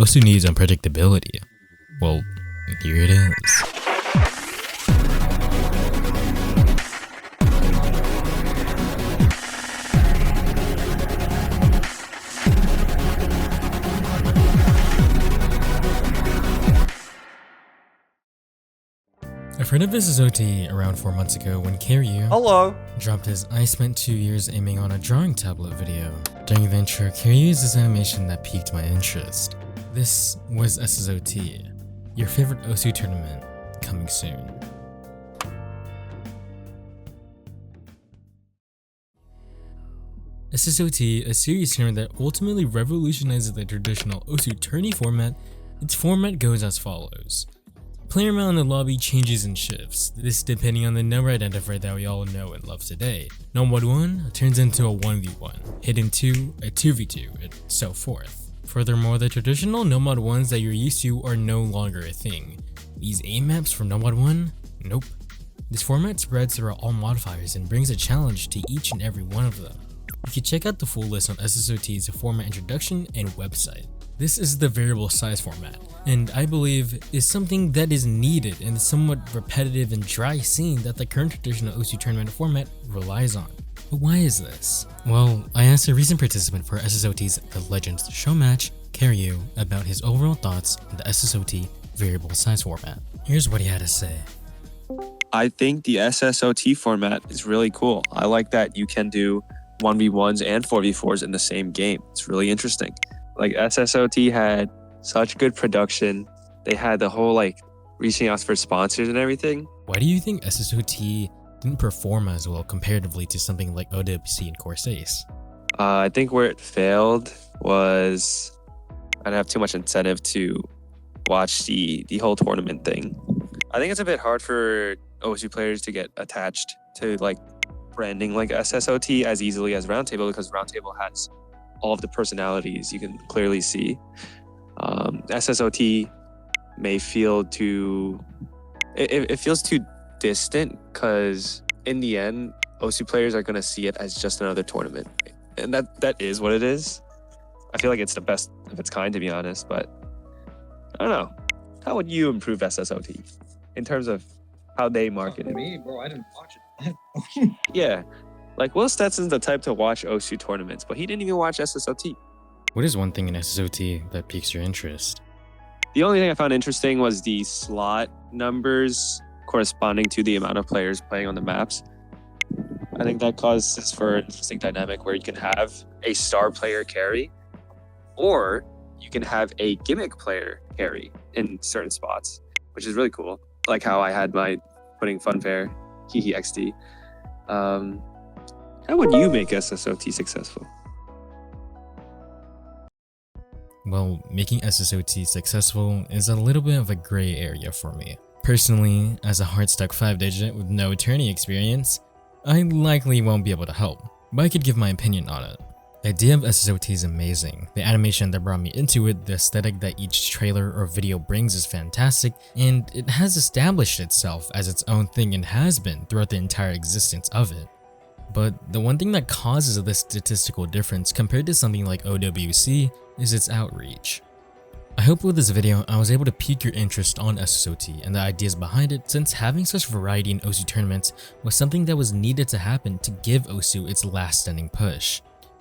Osu needs unpredictability. Well, here it is. I've heard of this as OT around 4 months ago when Kiryu dropped his "I spent 2 years aiming on a drawing tablet" video. During the intro, Kiryu used this animation that piqued my interest. This was SSOT, your favorite Osu tournament, coming soon. SSOT, a series tournament that ultimately revolutionizes the traditional Osu tourney format. Its format goes as follows. Player amount in the lobby changes and shifts, this depending on the number identifier that we all know and love today. Nomad 1 turns into a 1v1, Hidden 2 a 2v2, and so forth. Furthermore, the traditional Nomad 1s that you're used to are no longer a thing. These aim maps from Nomad 1? Nope. This format spreads throughout all modifiers and brings a challenge to each and every one of them. You can check out the full list on SSOT's format introduction and website. This is the variable size format, and I believe is something that is needed in the somewhat repetitive and dry scene that the current traditional Osu tournament format relies on. But why is this? Well, I asked a recent participant for SSOT's The Legends show match, Kiryu, about his overall thoughts on the SSOT variable size format. Here's what he had to say. I think the SSOT format is really cool. I like that you can do 1v1s and 4v4s in the same game. It's really interesting. Like SSOT had such good production. They had the whole reaching out for sponsors and everything. Why do you think SSOT didn't perform as well comparatively to something like OWC and Course Ace? I think where it failed was I didn't have too much incentive to watch the whole tournament thing. I think it's a bit hard for OSU players to get attached to branding like SSOT as easily as Roundtable, because Roundtable has all of the personalities you can clearly see. SSOT may feel it feels too distant, because in the end, OSU players are going to see it as just another tournament. And that is what it is. I feel like it's the best of its kind, to be honest, but I don't know. How would you improve SSOT in terms of how they market it? Me, bro, I didn't watch it. Yeah. Will Stetson's the type to watch OSU tournaments, but he didn't even watch SSOT. What is one thing in SSOT that piques your interest? The only thing I found interesting was the slot numbers corresponding to the amount of players playing on the maps. I think that causes for an interesting dynamic where you can have a star player carry, or you can have a gimmick player carry in certain spots, which is really cool. Like how I had my putting funfair, Hihi XD. How would you make SSOT successful? Well, making SSOT successful is a little bit of a gray area for me. Personally, as a hard-stuck 5-digit with no tourney experience, I likely won't be able to help, but I could give my opinion on it. The idea of SSOT is amazing. The animation that brought me into it, the aesthetic that each trailer or video brings is fantastic, and it has established itself as its own thing and has been throughout the entire existence of it. But the one thing that causes this statistical difference compared to something like OWC is its outreach. I hope with this video I was able to pique your interest on SSOT and the ideas behind it, since having such variety in Osu tournaments was something that was needed to happen to give Osu its last standing push.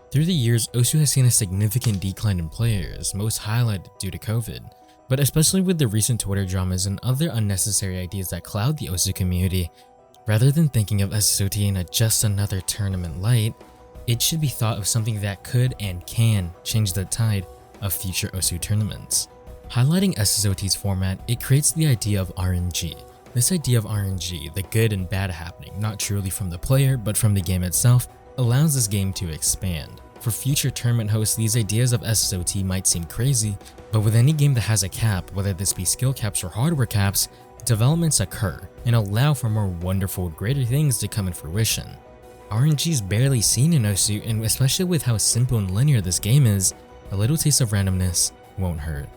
Through the years, Osu has seen a significant decline in players, most highlighted due to COVID. But especially with the recent Twitter dramas and other unnecessary ideas that cloud the Osu community, rather than thinking of SSOT in a just another tournament light, it should be thought of something that could and can change the tide of future Osu tournaments. Highlighting SSOT's format, it creates the idea of RNG. This idea of RNG, the good and bad happening, not truly from the player but from the game itself, allows this game to expand. For future tournament hosts, these ideas of SSOT might seem crazy, but with any game that has a cap, whether this be skill caps or hardware caps, developments occur and allow for more wonderful, greater things to come in fruition. RNG is barely seen in Osu, and especially with how simple and linear this game is, a little taste of randomness won't hurt.